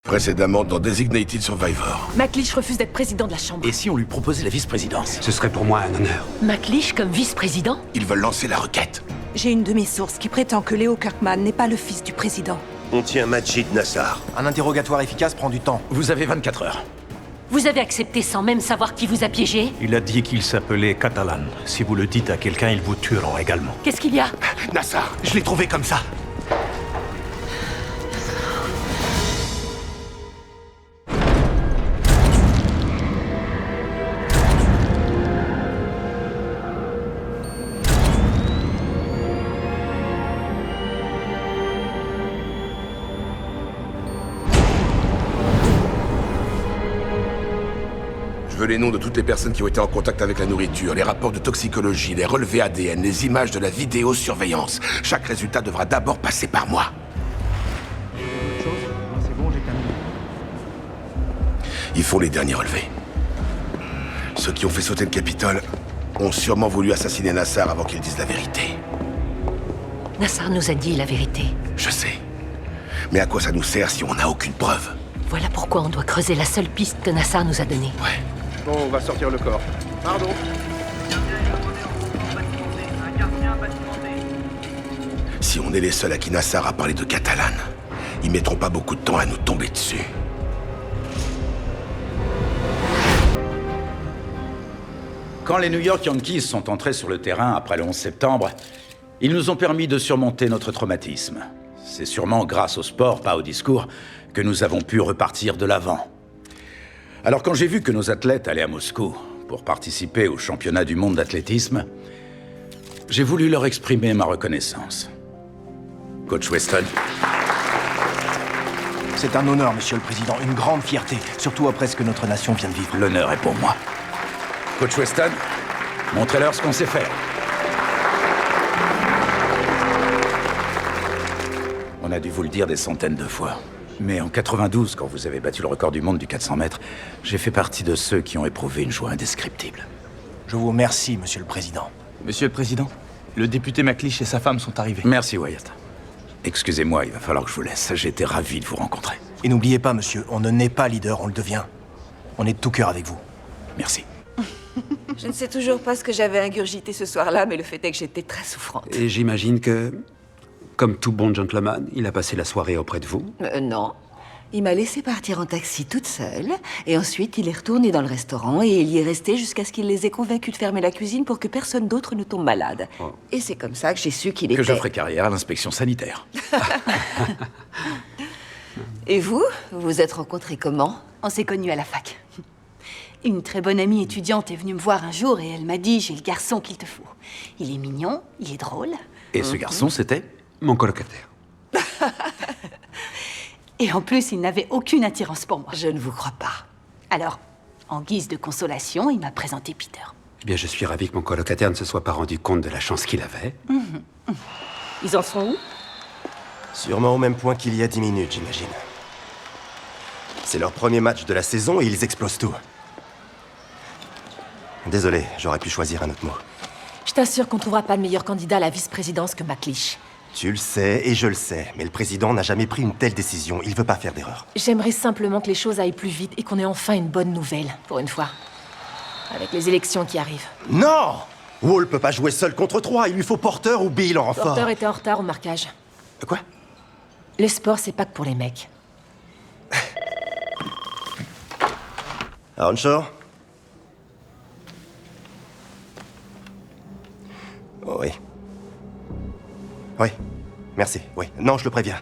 Précédemment dans Designated Survivor. McLeish refuse d'être président de la Chambre. Et si on lui proposait la vice-présidence? Ce serait pour moi un honneur. McLeish comme vice-président? Ils veulent lancer la requête. J'ai une de mes sources qui prétend que Léo Kirkman n'est pas le fils du président. On tient Majid Nassar. Un interrogatoire efficace prend du temps. Vous avez 24 heures. Vous avez accepté sans même savoir qui vous a piégé? Il a dit qu'il s'appelait Catalan. Si vous le dites à quelqu'un, ils vous tueront également. Qu'est-ce qu'il y a? Nassar, je l'ai trouvé comme ça. Je veux les noms de toutes les personnes qui ont été en contact avec la nourriture, les rapports de toxicologie, les relevés ADN, les images de la vidéosurveillance. Chaque résultat devra d'abord passer par moi. Ils font les derniers relevés. Ceux qui ont fait sauter le Capitole ont sûrement voulu assassiner Nassar avant qu'il dise la vérité. Nassar nous a dit la vérité. Je sais. Mais à quoi ça nous sert si on n'a aucune preuve? Voilà pourquoi on doit creuser la seule piste que Nassar nous a donnée. Ouais. Bon, on va sortir le corps. Pardon. Si on est les seuls à qui Nassar a parlé de Catalan, ils mettront pas beaucoup de temps à nous tomber dessus. Quand les New York Yankees sont entrés sur le terrain après le 11 septembre, ils nous ont permis de surmonter notre traumatisme. C'est sûrement grâce au sport, pas au discours, que nous avons pu repartir de l'avant. Alors quand j'ai vu que nos athlètes allaient à Moscou pour participer au championnat du monde d'athlétisme, j'ai voulu leur exprimer ma reconnaissance. Coach Weston. C'est un honneur, Monsieur le Président, une grande fierté, surtout après ce que notre nation vient de vivre. L'honneur est pour moi. Coach Weston, montrez-leur ce qu'on sait faire. On a dû vous le dire des centaines de fois. Mais en 92, quand vous avez battu le record du monde du 400 mètres, j'ai fait partie de ceux qui ont éprouvé une joie indescriptible. Je vous remercie, Monsieur le Président. Monsieur le Président, le député McLeish et sa femme sont arrivés. Merci, Wyatt. Excusez-moi, il va falloir que je vous laisse. J'étais ravi de vous rencontrer. Et n'oubliez pas, monsieur, on ne naît pas leader, on le devient. On est de tout cœur avec vous. Merci. Je ne sais toujours pas ce que j'avais ingurgité ce soir-là, mais le fait est que j'étais très souffrante. Et j'imagine que, comme tout bon gentleman, il a passé la soirée auprès de vous. Non. Il m'a laissé partir en taxi toute seule, et ensuite il est retourné dans le restaurant, et il y est resté jusqu'à ce qu'il les ait convaincus de fermer la cuisine pour que personne d'autre ne tombe malade. Oh. Et c'est comme ça que j'ai su qu'il était... Que je ferai carrière à l'inspection sanitaire. Et vous vous êtes rencontrés comment? On s'est connus à la fac. Une très bonne amie étudiante est venue me voir un jour et elle m'a dit « J'ai le garçon qu'il te faut. Il est mignon, il est drôle. » Et ce garçon, c'était? Mon colocataire. Et en plus, il n'avait aucune attirance pour moi. Je ne vous crois pas. Alors, en guise de consolation, il m'a présenté Peter. Eh bien, je suis ravi que mon colocataire ne se soit pas rendu compte de la chance qu'il avait. Ils en sont où? Sûrement au même point qu'il y a 10 minutes, j'imagine. C'est leur premier match de la saison et ils explosent tout. Désolé, j'aurais pu choisir un autre mot. Je t'assure qu'on trouvera pas de meilleur candidat à la vice-présidence que McLeish. Tu le sais et je le sais, mais le président n'a jamais pris une telle décision. Il veut pas faire d'erreur. J'aimerais simplement que les choses aillent plus vite et qu'on ait enfin une bonne nouvelle, pour une fois. Avec les élections qui arrivent. Non! Wall peut pas jouer seul contre 3. Il lui faut Porter ou Bill en renfort. Porter était en retard au marquage. Quoi? Le sport, c'est pas que pour les mecs. Aronshaw? Oh, oui. Oui, merci, oui. Non, je le préviens.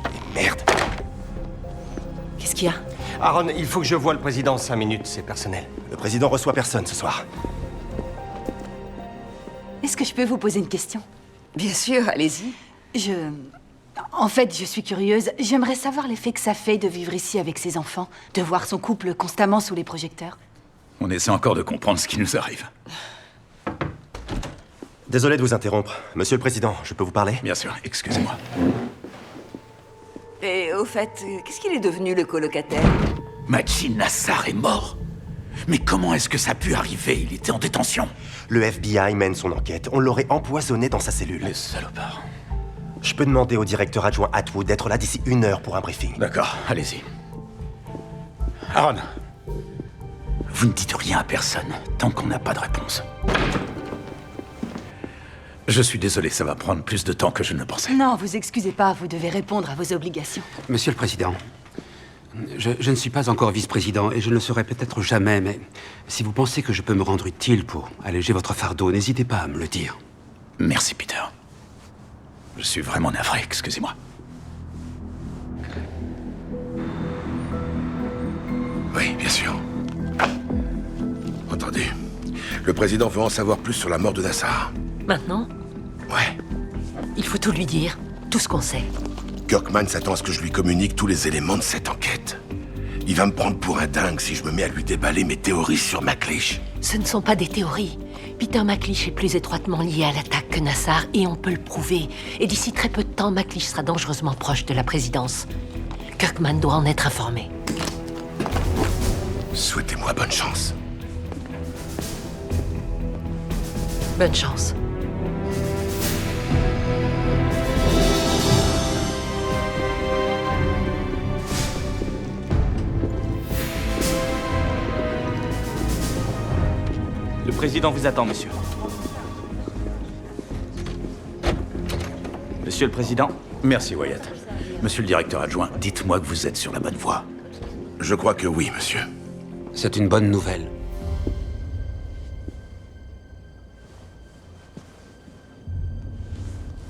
Et merde. Qu'est-ce qu'il y a? Aaron, il faut que je voie le président 5 minutes, c'est personnel. Le président reçoit personne ce soir. Est-ce que je peux vous poser une question? Bien sûr, allez-y. En fait, je suis curieuse. J'aimerais savoir l'effet que ça fait de vivre ici avec ses enfants, de voir son couple constamment sous les projecteurs. On essaie encore de comprendre ce qui nous arrive. Désolé de vous interrompre. Monsieur le Président, je peux vous parler? Bien sûr, excusez-moi. Et au fait, qu'est-ce qu'il est devenu, le colocataire? Majid Nassar est mort. Mais comment est-ce que ça a pu arriver? Il était en détention. Le FBI mène son enquête. On l'aurait empoisonné dans sa cellule. Les salopards. Je peux demander au directeur adjoint Atwood d'être là d'ici 1 heure pour un briefing. D'accord, allez-y. Aaron, vous ne dites rien à personne tant qu'on n'a pas de réponse. Je suis désolé, ça va prendre plus de temps que je ne le pensais. Non, vous excusez pas, vous devez répondre à vos obligations. Monsieur le Président, je ne suis pas encore vice-président et je ne le serai peut-être jamais, mais si vous pensez que je peux me rendre utile pour alléger votre fardeau, n'hésitez pas à me le dire. Merci, Peter. Je suis vraiment navré, excusez-moi. Oui, bien sûr. Entendu. Le président veut en savoir plus sur la mort de Nassar. Maintenant, Ouais. il faut tout lui dire. Tout ce qu'on sait. Kirkman s'attend à ce que je lui communique tous les éléments de cette enquête. Il va me prendre pour un dingue si je me mets à lui déballer mes théories sur McLeish. Ce ne sont pas des théories. Peter McLeish est plus étroitement lié à l'attaque que Nassar, et on peut le prouver. Et d'ici très peu de temps, McLeish sera dangereusement proche de la présidence. Kirkman doit en être informé. Souhaitez-moi bonne chance. Bonne chance. Le président vous attend, monsieur. Monsieur le président. Merci, Wyatt. Monsieur le directeur adjoint, dites-moi que vous êtes sur la bonne voie. Je crois que oui, monsieur. C'est une bonne nouvelle.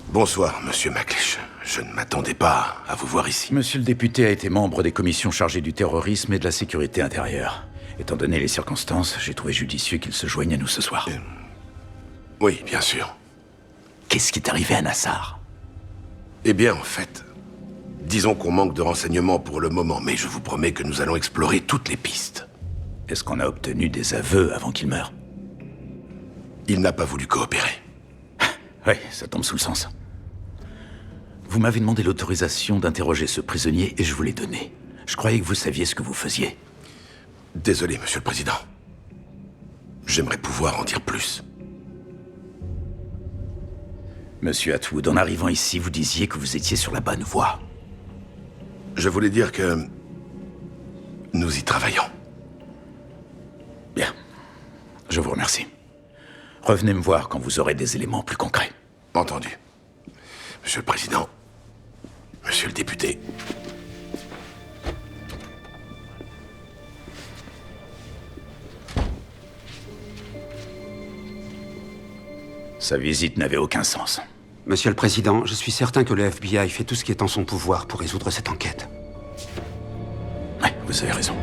Bonsoir, monsieur McLeish. Je ne m'attendais pas à vous voir ici. Monsieur le député a été membre des commissions chargées du terrorisme et de la sécurité intérieure. Étant donné les circonstances, j'ai trouvé judicieux qu'il se joigne à nous ce soir. Oui, bien sûr. Qu'est-ce qui est arrivé à Nassar? Eh bien, en fait, disons qu'on manque de renseignements pour le moment, mais je vous promets que nous allons explorer toutes les pistes. Est-ce qu'on a obtenu des aveux avant qu'il meure? Il n'a pas voulu coopérer. Oui, ça tombe sous le sens. Vous m'avez demandé l'autorisation d'interroger ce prisonnier et je vous l'ai donné. Je croyais que vous saviez ce que vous faisiez. Désolé, monsieur le président. J'aimerais pouvoir en dire plus. Monsieur Atwood, en arrivant ici, vous disiez que vous étiez sur la bonne voie. Je voulais dire que nous y travaillons. Bien. Je vous remercie. Revenez me voir quand vous aurez des éléments plus concrets. Entendu. Monsieur le président, monsieur le député. Sa visite n'avait aucun sens. Monsieur le Président, je suis certain que le FBI fait tout ce qui est en son pouvoir pour résoudre cette enquête. Ouais, vous avez raison.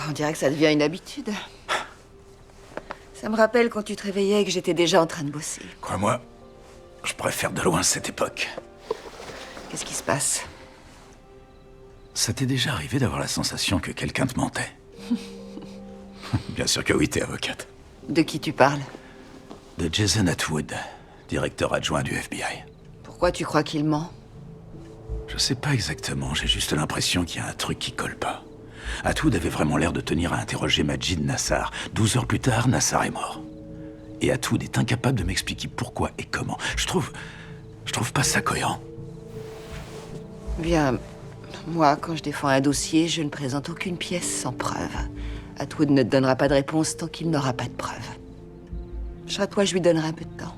On dirait que ça devient une habitude. Ça me rappelle quand tu te réveillais et que j'étais déjà en train de bosser. Crois-moi, je préfère de loin cette époque. Qu'est-ce qui se passe? Ça t'est déjà arrivé d'avoir la sensation que quelqu'un te mentait? Bien sûr que oui, t'es avocate. De qui tu parles? De Jason Atwood, directeur adjoint du FBI. Pourquoi tu crois qu'il ment? Je sais pas exactement, j'ai juste l'impression qu'il y a un truc qui colle pas. Atwood avait vraiment l'air de tenir à interroger Majid Nassar. 12 heures plus tard, Nassar est mort. Et Atwood est incapable de m'expliquer pourquoi et comment. Je trouve pas ça cohérent. Bien, moi, quand je défends un dossier, je ne présente aucune pièce sans preuve. Atwood ne te donnera pas de réponse tant qu'il n'aura pas de preuve. Je serai toi, je lui donnerai un peu de temps.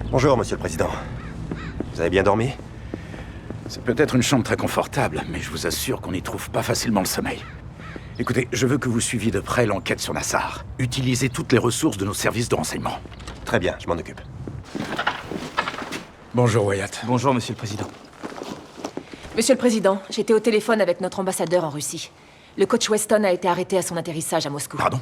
Bonjour, monsieur le président. Vous avez bien dormi? C'est peut-être une chambre très confortable, mais je vous assure qu'on n'y trouve pas facilement le sommeil. Écoutez, je veux que vous suiviez de près l'enquête sur Nassar. Utilisez toutes les ressources de nos services de renseignement. Très bien, je m'en occupe. Bonjour, Wyatt. Bonjour, monsieur le président. Monsieur le Président, j'étais au téléphone avec notre ambassadeur en Russie. Le coach Weston a été arrêté à son atterrissage à Moscou. Pardon?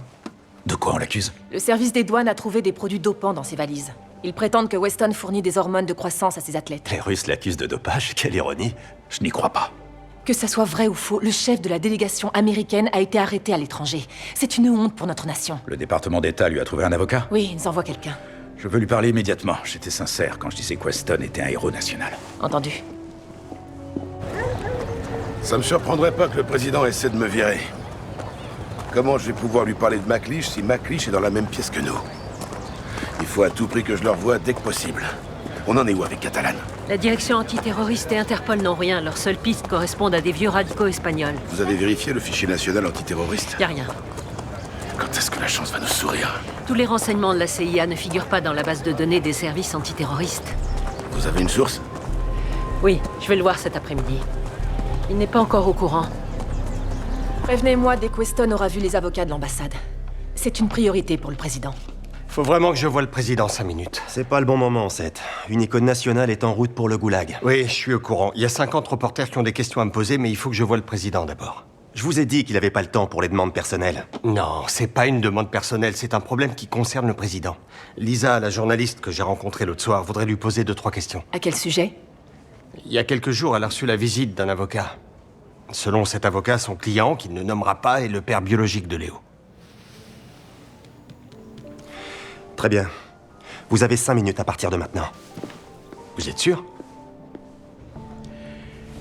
De quoi on l'accuse? Le service des douanes a trouvé des produits dopants dans ses valises. Ils prétendent que Weston fournit des hormones de croissance à ses athlètes. Les Russes l'accusent de dopage, quelle ironie. Je n'y crois pas. Que ça soit vrai ou faux, le chef de la délégation américaine a été arrêté à l'étranger. C'est une honte pour notre nation. Le département d'État lui a trouvé un avocat? Oui, ils envoient quelqu'un. Je veux lui parler immédiatement. J'étais sincère quand je disais que Weston était un héros national. Entendu. Ça me surprendrait pas que le président essaie de me virer. Comment je vais pouvoir lui parler de McLeish si McLeish est dans la même pièce que nous? Il faut à tout prix que je le revoie dès que possible. On en est où avec Catalan? La direction antiterroriste et Interpol n'ont rien. Leurs seules pistes correspondent à des vieux radicaux espagnols. Vous avez vérifié le fichier national antiterroriste? Y a rien. Quand est-ce que la chance va nous sourire? Tous les renseignements de la CIA ne figurent pas dans la base de données des services antiterroristes. Vous avez une source? Oui, je vais le voir cet après-midi. Il n'est pas encore au courant. Prévenez-moi dès que Weston aura vu les avocats de l'ambassade. C'est une priorité pour le président. Faut vraiment que je voie le président 5 minutes. C'est pas le bon moment, Seth. Une icône nationale est en route pour le goulag. Oui, je suis au courant. Il y a 50 reporters qui ont des questions à me poser, mais il faut que je voie le président d'abord. Je vous ai dit qu'il avait pas le temps pour les demandes personnelles. Non, c'est pas une demande personnelle, c'est un problème qui concerne le président. Lisa, la journaliste que j'ai rencontrée l'autre soir, voudrait lui poser 2-3 questions. À quel sujet? Il y a quelques jours, elle a reçu la visite d'un avocat. Selon cet avocat, son client, qu'il ne nommera pas, est le père biologique de Léo. Très bien. Vous avez 5 minutes à partir de maintenant. Vous êtes sûr?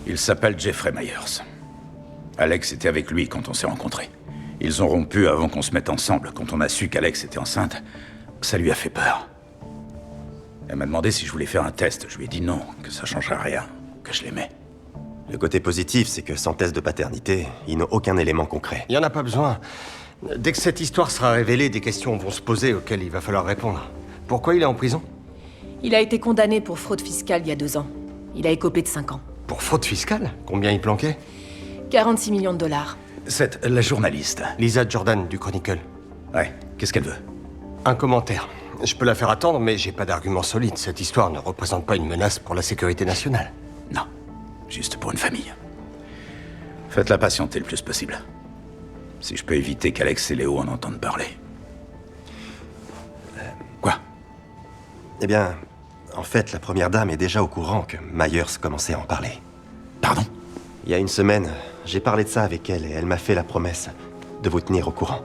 Il s'appelle Jeffrey Myers. Alex était avec lui quand on s'est rencontrés. Ils ont rompu avant qu'on se mette ensemble. Quand on a su qu'Alex était enceinte, ça lui a fait peur. Elle m'a demandé si je voulais faire un test. Je lui ai dit non, que ça changerait rien, que je l'aimais. Le côté positif, c'est que sans test de paternité, ils n'ont aucun élément concret. Il n'y en a pas besoin. Dès que cette histoire sera révélée, des questions vont se poser auxquelles il va falloir répondre. Pourquoi il est en prison? Il a été condamné pour fraude fiscale il y a 2 ans. Il a écopé de 5 ans. Pour fraude fiscale? Combien il planquait? 46 millions de dollars. C'est la journaliste. Lisa Jordan, du Chronicle. Ouais, qu'est-ce qu'elle veut? Un commentaire. Je peux la faire attendre, mais j'ai pas d'argument solide. Cette histoire ne représente pas une menace pour la sécurité nationale. Non, juste pour une famille. Faites-la patienter le plus possible. Si je peux éviter qu'Alex et Léo en entendent parler. Quoi? Eh bien, en fait, la première dame est déjà au courant que Myers commençait à en parler. Pardon? Il y a une semaine, j'ai parlé de ça avec elle et elle m'a fait la promesse de vous tenir au courant.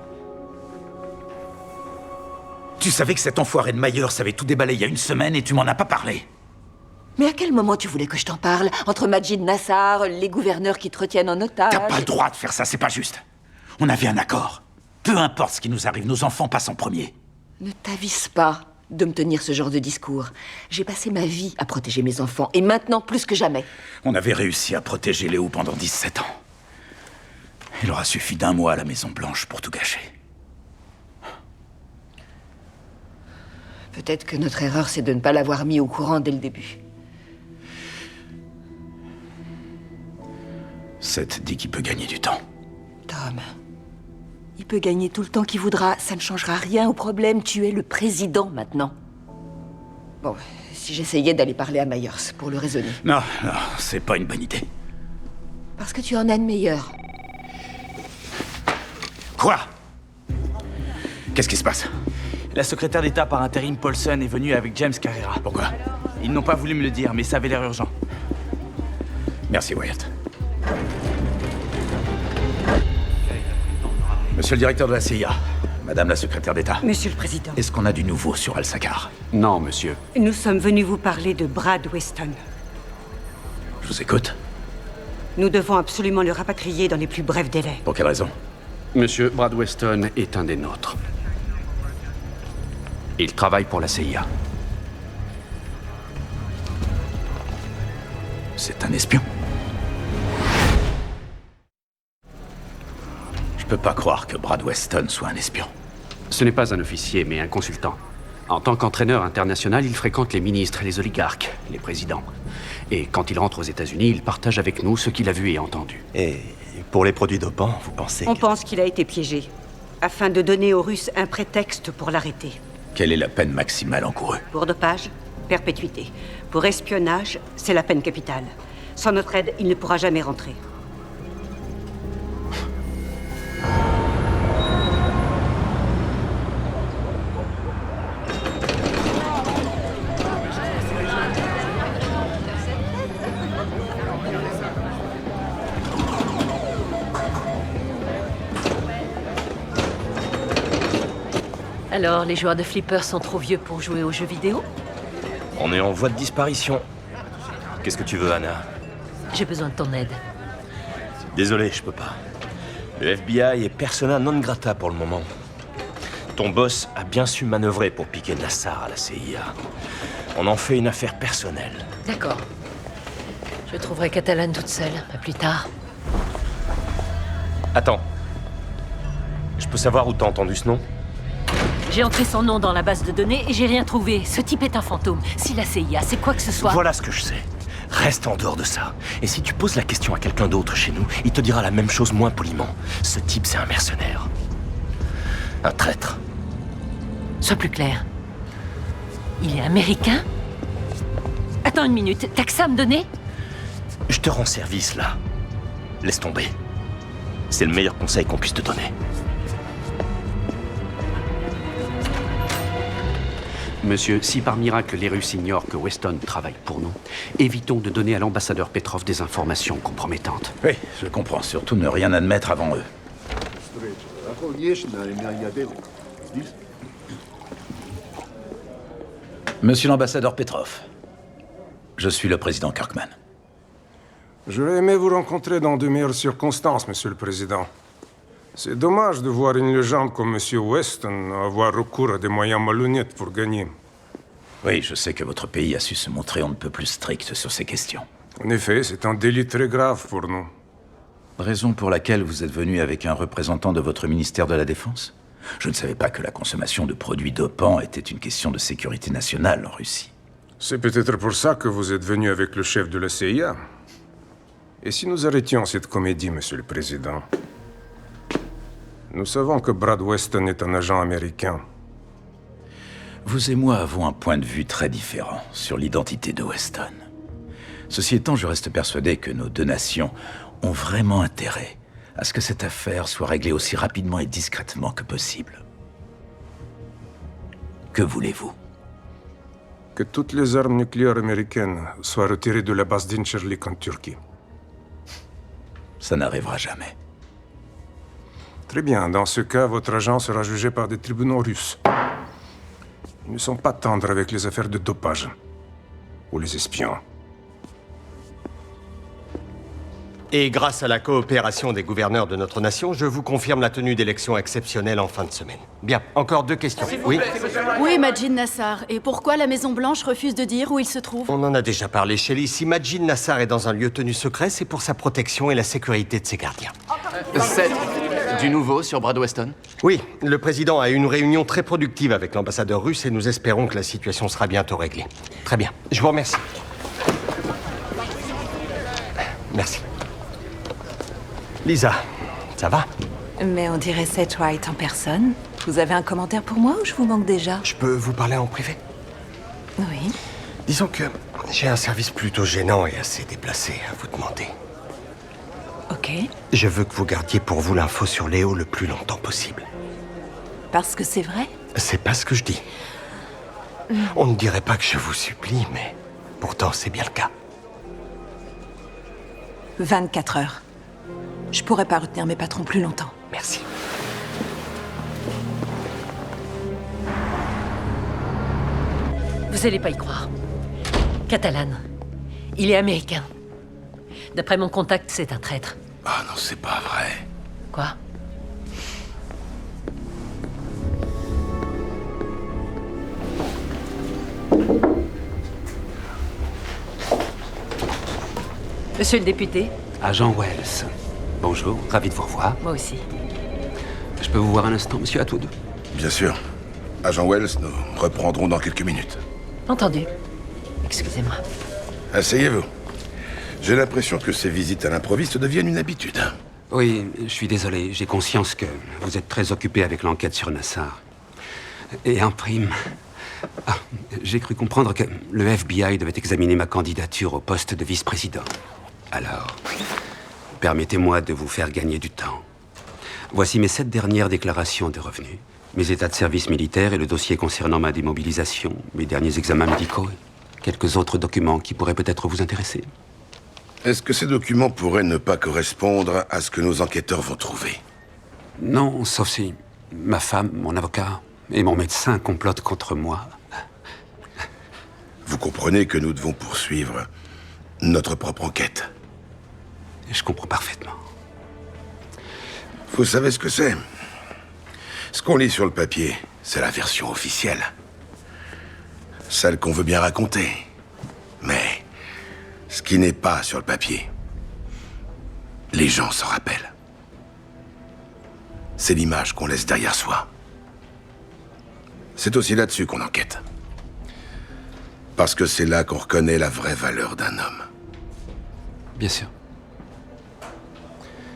Tu savais que cet enfoiré de Myers avait tout déballé il y a 1 semaine et tu m'en as pas parlé. Mais à quel moment tu voulais que je t'en parle? Entre Majid Nassar, les gouverneurs qui te retiennent en otage... T'as pas le droit de faire ça, c'est pas juste. On avait un accord. Peu importe ce qui nous arrive, nos enfants passent en premier. Ne t'avise pas de me tenir ce genre de discours. J'ai passé ma vie à protéger mes enfants, et maintenant plus que jamais. On avait réussi à protéger Léo pendant 17 ans. Il aura suffi d'1 mois à la Maison-Blanche pour tout gâcher. Peut-être que notre erreur, c'est de ne pas l'avoir mis au courant dès le début. Seth dit qu'il peut gagner du temps. Tom, il peut gagner tout le temps qu'il voudra. Ça ne changera rien au problème. Tu es le président maintenant. Bon, si j'essayais d'aller parler à Myers pour le raisonner. Non, non, c'est pas une bonne idée. Parce que tu en as une meilleure. Quoi? Qu'est-ce qui se passe? La secrétaire d'État par intérim Paulson est venue avec James Carrera. Pourquoi? Ils n'ont pas voulu me le dire, mais ça avait l'air urgent. Merci, Wyatt. Monsieur le directeur de la CIA, Madame la secrétaire d'État. Monsieur le Président. Est-ce qu'on a du nouveau sur Al-Sakar? Non, monsieur. Nous sommes venus vous parler de Brad Weston. Je vous écoute. Nous devons absolument le rapatrier dans les plus brefs délais. Pour quelle raison? Monsieur, Brad Weston est un des nôtres. Il travaille pour la CIA. C'est un espion. Je peux pas croire que Brad Weston soit un espion. Ce n'est pas un officier, mais un consultant. En tant qu'entraîneur international, il fréquente les ministres et les oligarques, les présidents. Et quand il rentre aux États-Unis, il partage avec nous ce qu'il a vu et entendu. Et pour les produits dopants, vous pensez On pense qu'il a été piégé, afin de donner aux Russes un prétexte pour l'arrêter. Quelle est la peine maximale encourue? Pour dopage, perpétuité. Pour espionnage, c'est la peine capitale. Sans notre aide, il ne pourra jamais rentrer. Alors, les joueurs de Flipper sont trop vieux pour jouer aux jeux vidéo? On est en voie de disparition. Qu'est-ce que tu veux, Anna? J'ai besoin de ton aide. Désolé, je peux pas. Le FBI est persona non grata pour le moment. Ton boss a bien su manœuvrer pour piquer Nassar à la CIA. On en fait une affaire personnelle. D'accord. Je trouverai Catalane toute seule, à plus tard. Attends. Je peux savoir où t'as entendu ce nom? J'ai entré son nom dans la base de données et j'ai rien trouvé. Ce type est un fantôme. Si la CIA sait quoi que ce soit... Voilà ce que je sais. Reste en dehors de ça. Et si tu poses la question à quelqu'un d'autre chez nous, il te dira la même chose moins poliment. Ce type, c'est un mercenaire. Un traître. Sois plus clair. Il est américain? Attends une minute, t'as que ça à me donner? Je te rends service, là. Laisse tomber. C'est le meilleur conseil qu'on puisse te donner. Monsieur, si par miracle les Russes ignorent que Weston travaille pour nous, évitons de donner à l'ambassadeur Petrov des informations compromettantes. Oui, je comprends. Surtout ne rien admettre avant eux. Monsieur l'ambassadeur Petrov, je suis le président Kirkman. J'aurais aimé vous rencontrer dans de meilleures circonstances, Monsieur le Président. C'est dommage de voir une légende comme Monsieur Weston avoir recours à des moyens malhonnêtes pour gagner. Oui, je sais que votre pays a su se montrer on ne peut plus strict sur ces questions. En effet, c'est un délit très grave pour nous. Raison pour laquelle vous êtes venu avec un représentant de votre ministère de la Défense? Je ne savais pas que la consommation de produits dopants était une question de sécurité nationale en Russie. C'est peut-être pour ça que vous êtes venu avec le chef de la CIA. Et si nous arrêtions cette comédie, Monsieur le Président? Nous savons que Brad Weston est un agent américain. Vous et moi avons un point de vue très différent sur l'identité de Weston. Ceci étant, je reste persuadé que nos deux nations ont vraiment intérêt à ce que cette affaire soit réglée aussi rapidement et discrètement que possible. Que voulez-vous? Que toutes les armes nucléaires américaines soient retirées de la base d'Incherlik en Turquie. Ça n'arrivera jamais. Très bien. Dans ce cas, votre agent sera jugé par des tribunaux russes. Ils ne sont pas tendres avec les affaires de dopage. Ou les espions. Et grâce à la coopération des gouverneurs de notre nation, je vous confirme la tenue d'élections exceptionnelles en fin de semaine. Bien, encore 2 questions. Oui? Oui, Majid Nassar. Et pourquoi la Maison-Blanche refuse de dire où il se trouve? On en a déjà parlé, Shelley. Si Majid Nassar est dans un lieu tenu secret, c'est pour sa protection et la sécurité de ses gardiens. C'est du nouveau sur Brad Weston? Oui, le président a eu une réunion très productive avec l'ambassadeur russe et nous espérons que la situation sera bientôt réglée. Très bien. Je vous remercie. Merci. Lisa, ça va? Mais on dirait Seth Wright en personne. Vous avez un commentaire pour moi ou je vous manque déjà? Je peux vous parler en privé? Oui. Disons que j'ai un service plutôt gênant et assez déplacé à vous demander. Ok. Je veux que vous gardiez pour vous l'info sur Léo le plus longtemps possible. Parce que c'est vrai? C'est pas ce que je dis. On ne dirait pas que je vous supplie, mais pourtant c'est bien le cas. 24 heures. Je pourrais pas retenir mes patrons plus longtemps. Merci. Vous allez pas y croire. Catalane. Il est américain. D'après mon contact, c'est un traître. Ah non, c'est pas vrai. Quoi? Monsieur le député? Agent Wells. Bonjour, ravi de vous revoir. Moi aussi. Je peux vous voir un instant, monsieur, à tous deux? Bien sûr. Agent Wells, nous reprendrons dans quelques minutes. Entendu. Excusez-moi. Asseyez-vous. J'ai l'impression que ces visites à l'improviste deviennent une habitude. Oui, je suis désolé. J'ai conscience que vous êtes très occupé avec l'enquête sur Nassar. Et en prime... Ah, j'ai cru comprendre que le FBI devait examiner ma candidature au poste de vice-président. Alors, permettez-moi de vous faire gagner du temps. Voici mes 7 dernières déclarations de revenus, mes états de service militaire et le dossier concernant ma démobilisation, mes derniers examens médicaux et quelques autres documents qui pourraient peut-être vous intéresser. Est-ce que ces documents pourraient ne pas correspondre à ce que nos enquêteurs vont trouver? Non, sauf si ma femme, mon avocat, Et mon médecin complote contre moi. Vous comprenez que nous devons poursuivre notre propre enquête. Je comprends parfaitement. Vous savez ce que c'est? Ce qu'on lit sur le papier, c'est la version officielle. Celle qu'on veut bien raconter. Mais ce qui n'est pas sur le papier, les gens s'en rappellent. C'est l'image qu'on laisse derrière soi. C'est aussi là-dessus qu'on enquête. Parce que c'est là qu'on reconnaît la vraie valeur d'un homme. Bien sûr.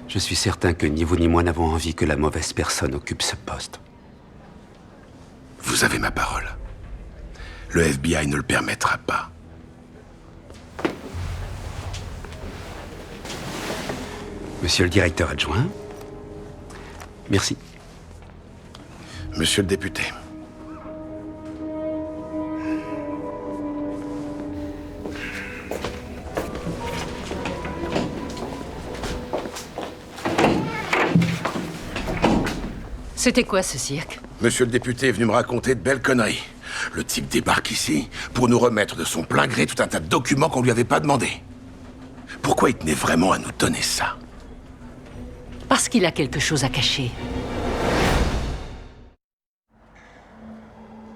Je suis certain que ni vous ni moi n'avons envie que la mauvaise personne occupe ce poste. Vous avez ma parole. Le FBI ne le permettra pas. Monsieur le directeur adjoint, merci. Monsieur le député. C'était quoi ce cirque? Monsieur le député est venu me raconter de belles conneries. Le type débarque ici pour nous remettre de son plein gré tout un tas de documents qu'on lui avait pas demandé. Pourquoi il tenait vraiment à nous donner ça? Parce qu'il a quelque chose à cacher.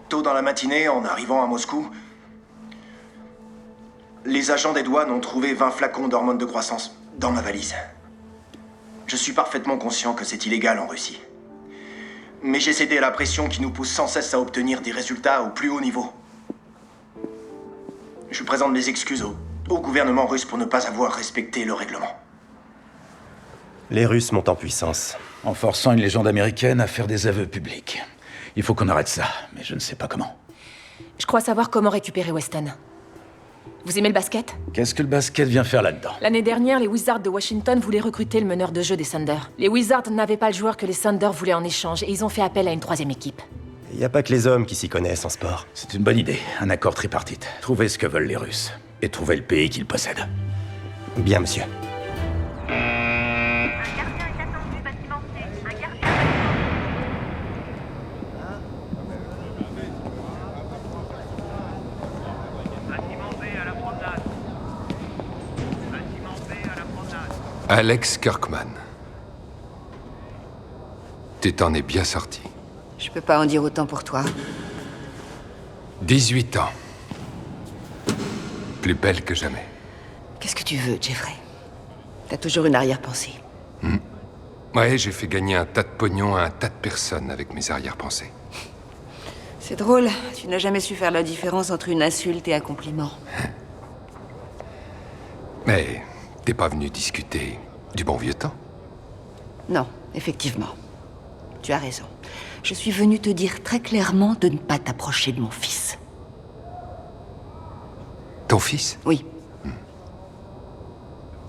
Tôt dans la matinée, en arrivant à Moscou, les agents des douanes ont trouvé 20 flacons d'hormones de croissance dans ma valise. Je suis parfaitement conscient que c'est illégal en Russie. Mais j'ai cédé à la pression qui nous pousse sans cesse à obtenir des résultats au plus haut niveau. Je présente mes excuses au gouvernement russe pour ne pas avoir respecté le règlement. Les Russes montent en puissance. En forçant une légende américaine à faire des aveux publics. Il faut qu'on arrête ça, mais je ne sais pas comment. Je crois savoir comment récupérer Weston. Vous aimez le basket? Qu'est-ce que le basket vient faire là-dedans? L'année dernière, les Wizards de Washington voulaient recruter le meneur de jeu des Thunder. Les Wizards n'avaient pas le joueur que les Thunder voulaient en échange et ils ont fait appel à une troisième équipe. Il n'y a pas que les hommes qui s'y connaissent en sport. C'est une bonne idée, un accord tripartite. Trouvez ce que veulent les Russes et trouvez le pays qu'ils possèdent. Bien, monsieur. Alex Kirkman. Tu t'en es bien sorti. Je peux pas en dire autant pour toi. 18 ans. Plus belle que jamais. Qu'est-ce que tu veux, Jeffrey? T'as toujours une arrière-pensée. Ouais, j'ai fait gagner un tas de pognon à un tas de personnes avec mes arrière-pensées. C'est drôle, tu n'as jamais su faire la différence entre une insulte et un compliment. Mais t'es pas venu discuter du bon vieux temps? Non, effectivement. Tu as raison. Je suis venue te dire très clairement de ne pas t'approcher de mon fils. Ton fils? Oui.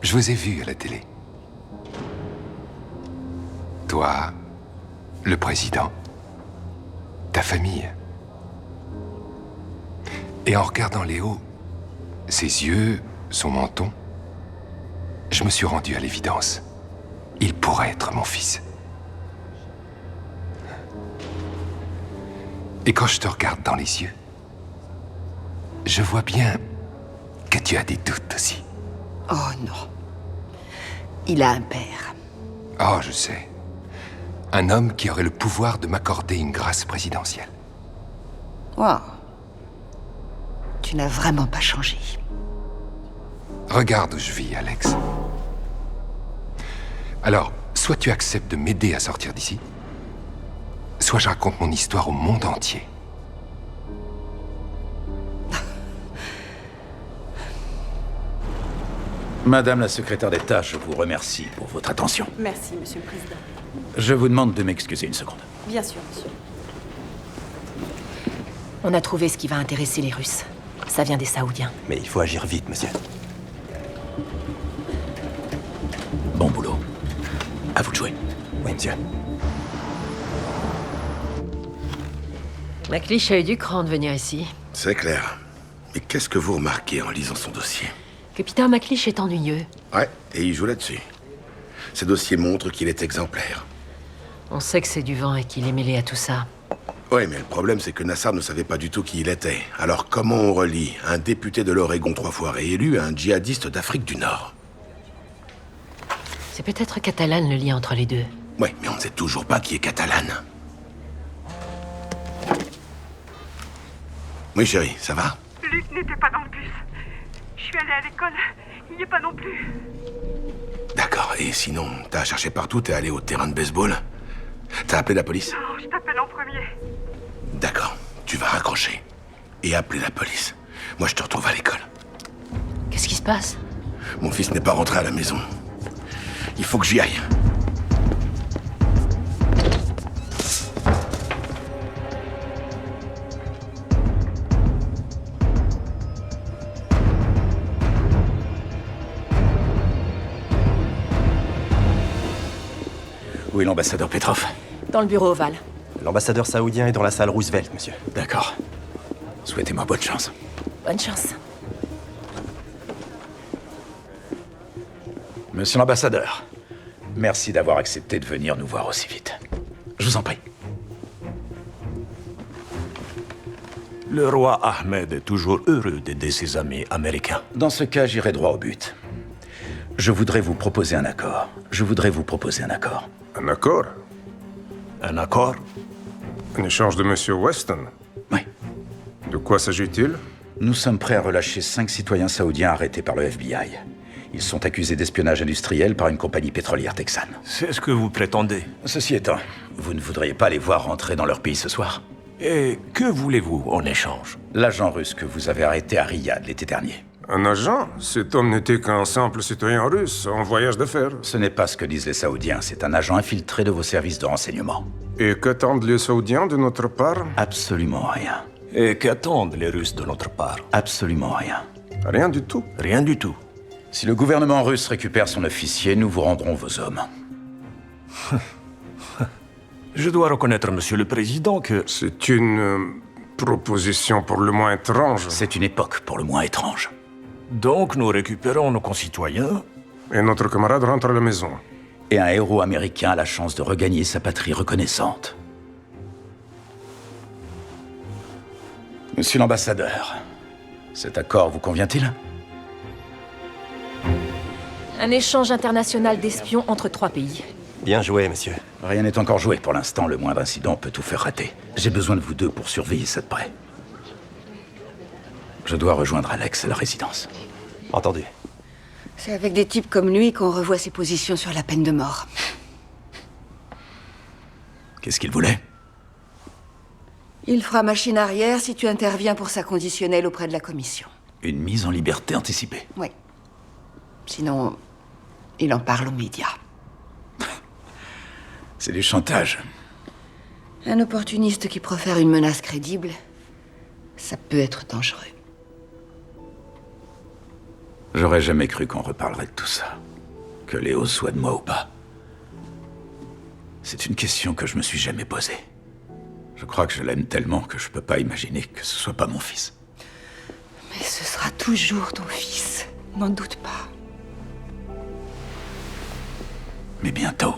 Je vous ai vu à la télé. Toi, le président, ta famille. Et en regardant Léo, ses yeux, son menton, je me suis rendu à l'évidence. Il pourrait être mon fils. Et quand je te regarde dans les yeux, je vois bien que tu as des doutes aussi. Oh non. Il a un père. Oh, je sais. Un homme qui aurait le pouvoir de m'accorder une grâce présidentielle. Wow. Tu n'as vraiment pas changé. Regarde où je vis, Alex. Alors, soit tu acceptes de m'aider à sortir d'ici, soit je raconte mon histoire au monde entier. Madame la secrétaire d'État, je vous remercie pour votre attention. Merci, Monsieur le Président. Je vous demande de m'excuser une seconde. Bien sûr, monsieur. On a trouvé ce qui va intéresser les Russes. Ça vient des Saoudiens. Mais il faut agir vite, monsieur. Bon boulot. À vous de jouer. Oui, monsieur. McLeish a eu du cran de venir ici. C'est clair. Mais qu'est-ce que vous remarquez en lisant son dossier? Que Peter McLeish est ennuyeux. Ouais, et il joue là-dessus. Ces dossiers montrent qu'il est exemplaire. On sait que c'est du vent et qu'il est mêlé à tout ça. Oui, mais le problème, c'est que Nassar ne savait pas du tout qui il était. Alors comment on relie un député de l'Oregon 3 fois réélu à un djihadiste d'Afrique du Nord? C'est peut-être Catalan le lien entre les deux. Oui, mais on ne sait toujours pas qui est Catalan. Oui, chérie, ça va? Luc n'était pas dans le bus. Je suis allée à l'école. Il n'y est pas non plus. D'accord, et sinon, t'as cherché partout, t'es allé au terrain de baseball? T'as appelé la police? Non, je t'appelle en premier. D'accord, tu vas raccrocher et appeler la police. Moi, je te retrouve à l'école. Qu'est-ce qui se passe? Mon fils n'est pas rentré à la maison. Il faut que j'y aille. Où est l'ambassadeur Petrov? Dans le bureau ovale. L'ambassadeur saoudien est dans la salle Roosevelt, monsieur. D'accord. Souhaitez-moi bonne chance. Bonne chance. Monsieur l'ambassadeur, merci d'avoir accepté de venir nous voir aussi vite. Je vous en prie. Le roi Ahmed est toujours heureux d'aider ses amis américains. Dans ce cas, j'irai droit au but. Je voudrais vous proposer un accord. Un accord? Un accord? Un échange de Monsieur Weston? Oui. De quoi s'agit-il? Nous sommes prêts à relâcher 5 citoyens saoudiens arrêtés par le FBI. Ils sont accusés d'espionnage industriel par une compagnie pétrolière texane. C'est ce que vous prétendez. Ceci étant, vous ne voudriez pas les voir rentrer dans leur pays ce soir? Et que voulez-vous en échange? L'agent russe que vous avez arrêté à Riyad l'été dernier. Un agent? Cet homme n'était qu'un simple citoyen russe en voyage d'affaires. Ce n'est pas ce que disent les Saoudiens, c'est un agent infiltré de vos services de renseignement. Et qu'attendent les Saoudiens de notre part? Absolument rien. Et qu'attendent les Russes de notre part? Absolument rien. Rien du tout? Rien du tout. Si le gouvernement russe récupère son officier, nous vous rendrons vos hommes. Je dois reconnaître, Monsieur le Président, que... C'est une proposition pour le moins étrange. C'est une époque pour le moins étrange. Donc nous récupérons nos concitoyens? Et notre camarade rentre à la maison. Et un héros américain a la chance de regagner sa patrie reconnaissante. Monsieur l'ambassadeur, cet accord vous convient-il? Un échange international d'espions entre 3 pays. Bien joué, monsieur. Rien n'est encore joué pour l'instant, le moindre incident peut tout faire rater. J'ai besoin de vous deux pour surveiller ça de près. Je dois rejoindre Alex à la résidence. Entendu. C'est avec des types comme lui qu'on revoit ses positions sur la peine de mort. Qu'est-ce qu'il voulait? Il fera machine arrière si tu interviens pour sa conditionnelle auprès de la commission. Une mise en liberté anticipée? Oui. Sinon, il en parle aux médias. C'est du chantage. Un opportuniste qui profère une menace crédible, ça peut être dangereux. J'aurais jamais cru qu'on reparlerait de tout ça. Que Léo soit de moi ou pas. C'est une question que je me suis jamais posée. Je crois que je l'aime tellement que je peux pas imaginer que ce soit pas mon fils. Mais ce sera toujours ton fils, n'en doute pas. Mais bientôt,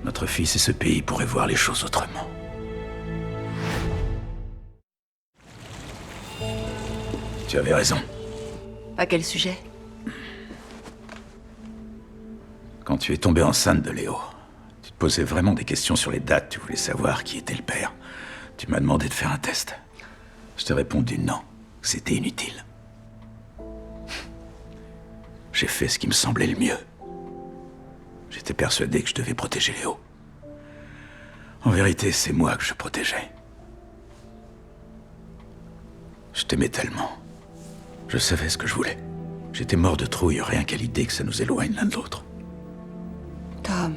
notre fils et ce pays pourraient voir les choses autrement. Tu avais raison. À quel sujet? Quand tu es tombée enceinte de Léo, tu te posais vraiment des questions sur les dates, tu voulais savoir qui était le père. Tu m'as demandé de faire un test. Je t'ai répondu non, que c'était inutile. J'ai fait ce qui me semblait le mieux. J'étais persuadé que je devais protéger Léo. En vérité, c'est moi que je protégeais. Je t'aimais tellement. Je savais ce que je voulais. J'étais mort de trouille, rien qu'à l'idée que ça nous éloigne l'un de l'autre. Tom.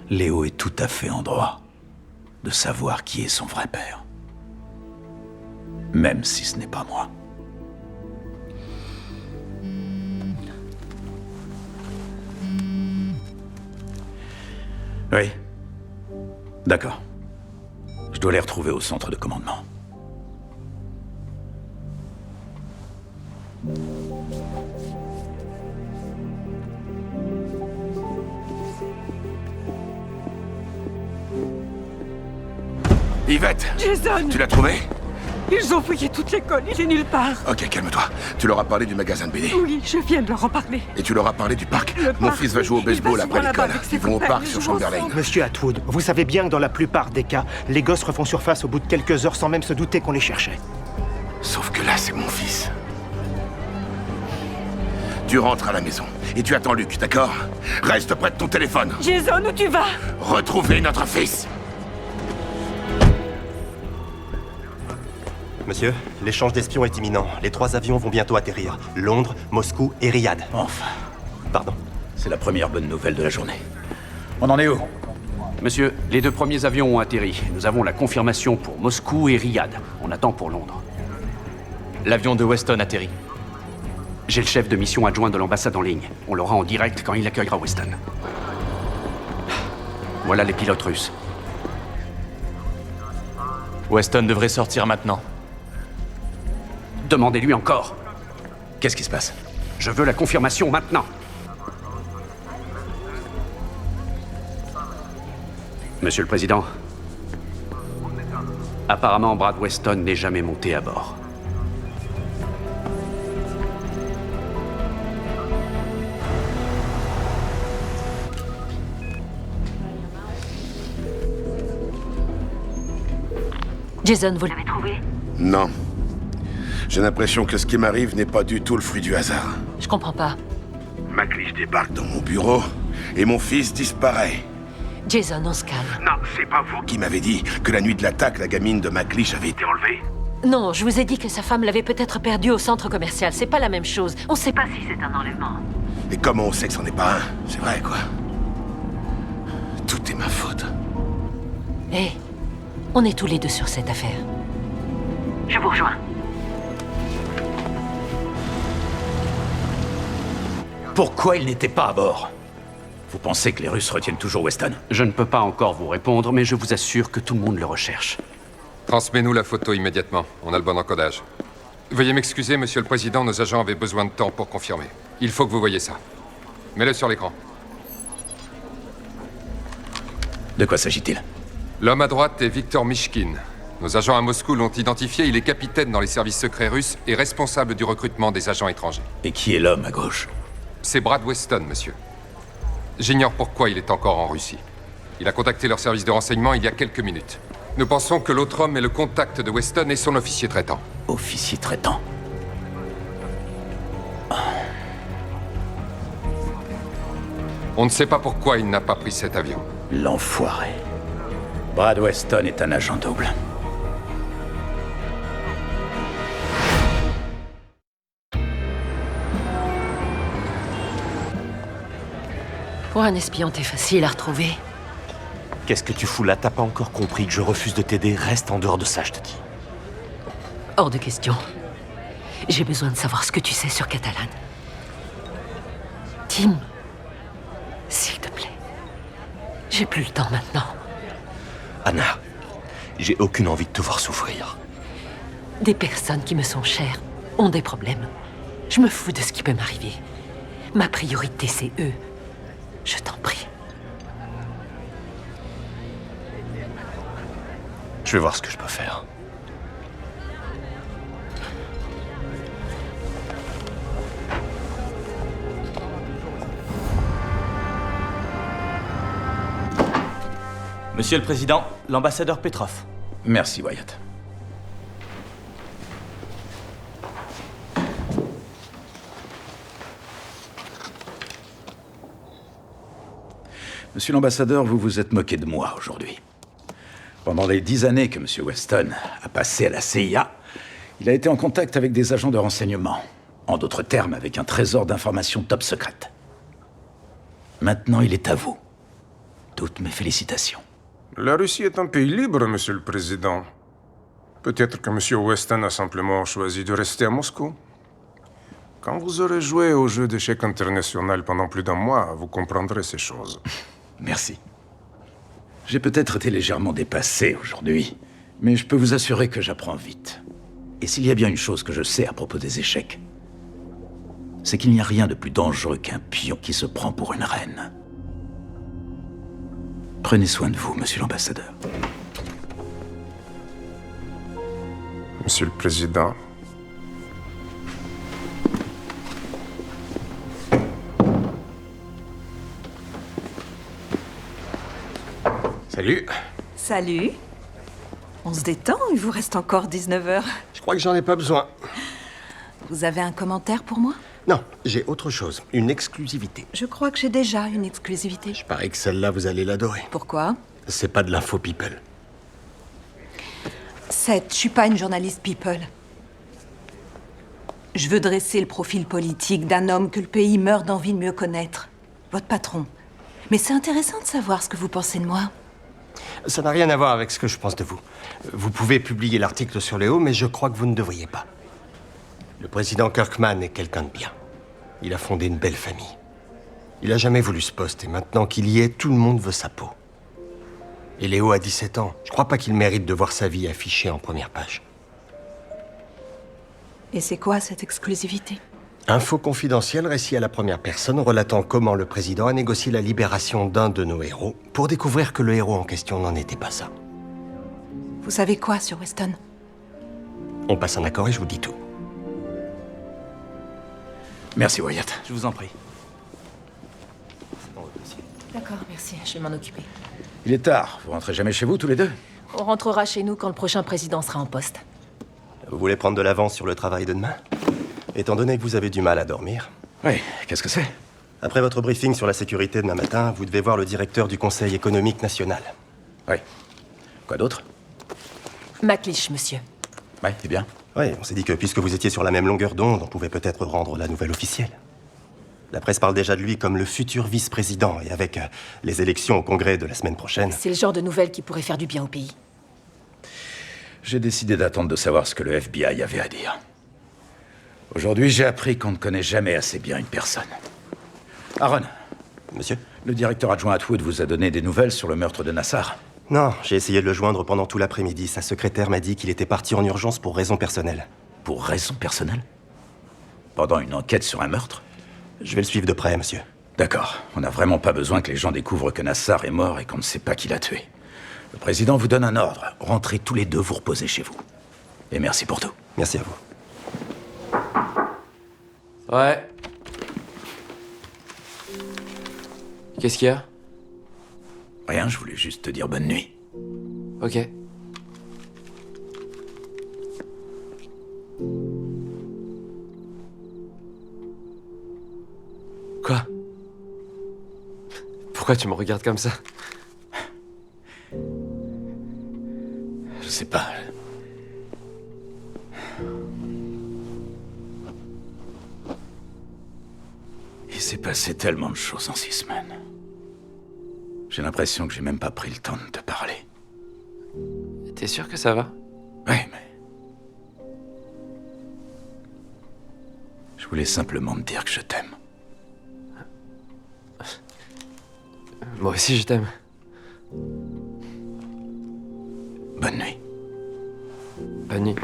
Léo est tout à fait en droit de savoir qui est son vrai père. Même si ce n'est pas moi. Oui. D'accord. Je dois les retrouver au centre de commandement. Yvette! Jason! Tu l'as trouvé? Ils ont fouillé toute l'école, il est nulle part. Ok, calme-toi. Tu leur as parlé du magasin de BD. Oui, je viens de leur en parler. Et tu leur as parlé du parc. Le Mon parc, fils va jouer au baseball il va après souvent là-bas l'école. avec ses Ils vont au copains, parc ils sur jouent Chamberlain. ensemble. Monsieur Atwood, vous savez bien que dans la plupart des cas, les gosses refont surface au bout de quelques heures sans même se douter qu'on les cherchait. Sauf que là, c'est mon fils. Tu rentres à la maison et tu attends Luc, d'accord? Reste près de ton téléphone. Jason, où tu vas? Retrouver notre fils. Monsieur, l'échange d'espions est imminent. Les 3 avions vont bientôt atterrir. Londres, Moscou et Riyad. Enfin. Pardon. C'est la première bonne nouvelle de la journée. On en est où? Monsieur, les 2 premiers avions ont atterri. Nous avons la confirmation pour Moscou et Riyad. On attend pour Londres. L'avion de Weston atterrit. J'ai le chef de mission adjoint de l'ambassade en ligne. On l'aura en direct quand il accueillera Weston. Voilà les pilotes russes. Weston devrait sortir maintenant. Demandez-lui encore. Qu'est-ce qui se passe? Je veux la confirmation maintenant. Monsieur le Président, apparemment Brad Weston n'est jamais monté à bord. Jason, vous l'avez trouvé? Non. J'ai l'impression que ce qui m'arrive n'est pas du tout le fruit du hasard. Je comprends pas. McLeish débarque dans mon bureau et mon fils disparaît. Jason, on se calme. Non, c'est pas vous qui m'avez dit que la nuit de l'attaque, la gamine de McLeish avait été enlevée. Non, je vous ai dit que sa femme l'avait peut-être perdue au centre commercial. C'est pas la même chose. On sait pas si c'est un enlèvement. Et comment on sait que c'en est pas un? C'est vrai, quoi. Tout est ma faute. Hé, on est tous les deux sur cette affaire. Je vous rejoins. Pourquoi il n'était pas à bord? Vous pensez que les Russes retiennent toujours Weston? Je ne peux pas encore vous répondre, mais je vous assure que tout le monde le recherche. Transmets-nous la photo immédiatement. On a le bon encodage. Veuillez m'excuser, Monsieur le Président, nos agents avaient besoin de temps pour confirmer. Il faut que vous voyez ça. Mets-le sur l'écran. De quoi s'agit-il? L'homme à droite est Viktor Mishkin. Nos agents à Moscou l'ont identifié, il est capitaine dans les services secrets russes et responsable du recrutement des agents étrangers. Et qui est l'homme à gauche? C'est Brad Weston, monsieur. J'ignore pourquoi il est encore en Russie. Il a contacté leur service de renseignement il y a quelques minutes. Nous pensons que l'autre homme est le contact de Weston et son officier traitant. Officier traitant? On ne sait pas pourquoi il n'a pas pris cet avion. L'enfoiré. Brad Weston est un agent double. Pour un espion, t'es facile à retrouver. Qu'est-ce que tu fous là? T'as pas encore compris que je refuse de t'aider? Reste en dehors de ça, je te dis. Hors de question. J'ai besoin de savoir ce que tu sais sur Catalan. Tim, s'il te plaît. J'ai plus le temps maintenant. Anna, j'ai aucune envie de te voir souffrir. Des personnes qui me sont chères ont des problèmes. Je me fous de ce qui peut m'arriver. Ma priorité, c'est eux. Je t'en prie. Je vais voir ce que je peux faire. Monsieur le Président, l'ambassadeur Petrov. Merci, Wyatt. Monsieur l'ambassadeur, vous vous êtes moqué de moi aujourd'hui. Pendant les 10 années que Monsieur Weston a passé à la CIA, il a été en contact avec des agents de renseignement. En d'autres termes, avec un trésor d'informations top secrètes. Maintenant, il est à vous. Toutes mes félicitations. La Russie est un pays libre, Monsieur le Président. Peut-être que Monsieur Weston a simplement choisi de rester à Moscou. Quand vous aurez joué au jeu d'échecs international pendant plus d'1 mois, vous comprendrez ces choses. Merci. J'ai peut-être été légèrement dépassé aujourd'hui, mais je peux vous assurer que j'apprends vite. Et s'il y a bien une chose que je sais à propos des échecs, c'est qu'il n'y a rien de plus dangereux qu'un pion qui se prend pour une reine. Prenez soin de vous, monsieur l'ambassadeur. Monsieur le Président. Salut. Salut. On se détend, il vous reste encore 19 heures. Je crois que j'en ai pas besoin. Vous avez un commentaire pour moi? Non, j'ai autre chose. Une exclusivité. Je crois que j'ai déjà une exclusivité. Je parie que celle-là, vous allez l'adorer. Pourquoi? C'est pas de l'info people. Seth, je suis pas une journaliste people. Je veux dresser le profil politique d'un homme que le pays meurt d'envie de mieux connaître. Votre patron. Mais c'est intéressant de savoir ce que vous pensez de moi. Ça n'a rien à voir avec ce que je pense de vous. Vous pouvez publier l'article sur Léo, mais je crois que vous ne devriez pas. Le président Kirkman est quelqu'un de bien. Il a fondé une belle famille. Il a jamais voulu ce poste, et maintenant qu'il y est, tout le monde veut sa peau. Et Léo a 17 ans. Je crois pas qu'il mérite de voir sa vie affichée en première page. Et c'est quoi cette exclusivité? Info confidentielle, récit à la première personne relatant comment le président a négocié la libération d'un de nos héros pour découvrir que le héros en question n'en était pas ça. Vous savez quoi sur Weston? On passe un accord et je vous dis tout. Merci, Wyatt. Je vous en prie. D'accord, merci, je vais m'en occuper. Il est tard. Vous rentrez jamais chez vous, tous les deux? On rentrera chez nous quand le prochain président sera en poste. Vous voulez prendre de l'avance sur le travail de demain? Étant donné que vous avez du mal à dormir. Oui, qu'est-ce que c'est? Après votre briefing sur la sécurité demain matin, vous devez voir le directeur du Conseil économique national. Oui. Quoi d'autre? McLeish, monsieur. Oui, c'est bien. Oui, on s'est dit que puisque vous étiez sur la même longueur d'onde, on pouvait peut-être rendre la nouvelle officielle. La presse parle déjà de lui comme le futur vice-président, et avec les élections au Congrès de la semaine prochaine... C'est le genre de nouvelle qui pourrait faire du bien au pays. J'ai décidé d'attendre de savoir ce que le FBI avait à dire. Aujourd'hui, j'ai appris qu'on ne connaît jamais assez bien une personne. Aaron. Monsieur? Le directeur adjoint Atwood vous a donné des nouvelles sur le meurtre de Nassar? Non, j'ai essayé de le joindre pendant tout l'après-midi. Sa secrétaire m'a dit qu'il était parti en urgence pour raisons personnelles. Pour raisons personnelles? Pendant une enquête sur un meurtre? Je vais le suivre de près, monsieur. D'accord. On n'a vraiment pas besoin que les gens découvrent que Nassar est mort et qu'on ne sait pas qui l'a tué. Le président vous donne un ordre. Rentrez tous les deux vous reposer chez vous. Et merci pour tout. Merci à vous. Ouais. Qu'est-ce qu'il y a? Rien, je voulais juste te dire bonne nuit. Ok. Quoi? Pourquoi tu me regardes comme ça? Je sais pas. Il s'est passé tellement de choses en 6 semaines. J'ai l'impression que j'ai même pas pris le temps de te parler. T'es sûr que ça va? Oui, mais... Je voulais simplement te dire que je t'aime. Moi aussi, je t'aime. Bonne nuit. Bonne nuit.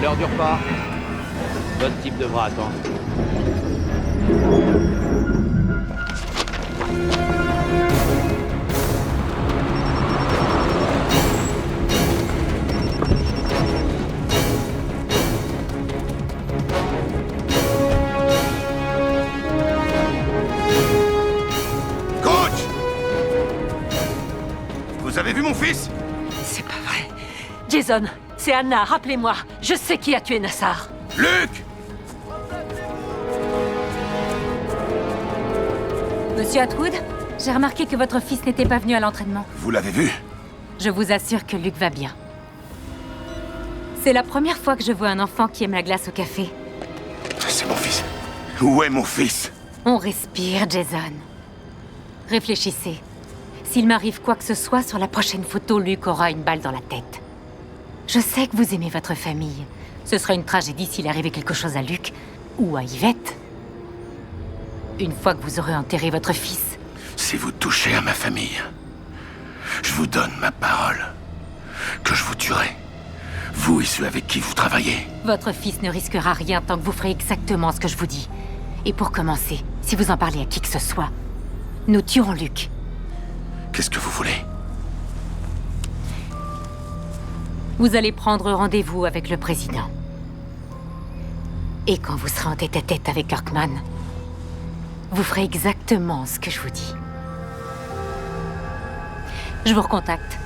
L'heure du repas. Votre type devra attendre. Vous avez vu mon fils? C'est pas vrai. Jason, c'est Anna, rappelez-moi. Je sais qui a tué Nassar. Luc! Monsieur Atwood, j'ai remarqué que votre fils n'était pas venu à l'entraînement. Vous l'avez vu? Je vous assure que Luc va bien. C'est la première fois que je vois un enfant qui aime la glace au café. C'est mon fils. Où est mon fils? On respire, Jason. Réfléchissez. S'il m'arrive quoi que ce soit, sur la prochaine photo, Luc aura une balle dans la tête. Je sais que vous aimez votre famille. Ce serait une tragédie s'il arrivait quelque chose à Luc ou à Yvette. Une fois que vous aurez enterré votre fils. Si vous touchez à ma famille, je vous donne ma parole que je vous tuerai. Vous et ceux avec qui vous travaillez. Votre fils ne risquera rien tant que vous ferez exactement ce que je vous dis. Et pour commencer, si vous en parlez à qui que ce soit, nous tuerons Luc. Qu'est-ce que vous voulez? Vous allez prendre rendez-vous avec le président. Et quand vous serez en tête-à-tête avec Kirkman, vous ferez exactement ce que je vous dis. Je vous recontacte.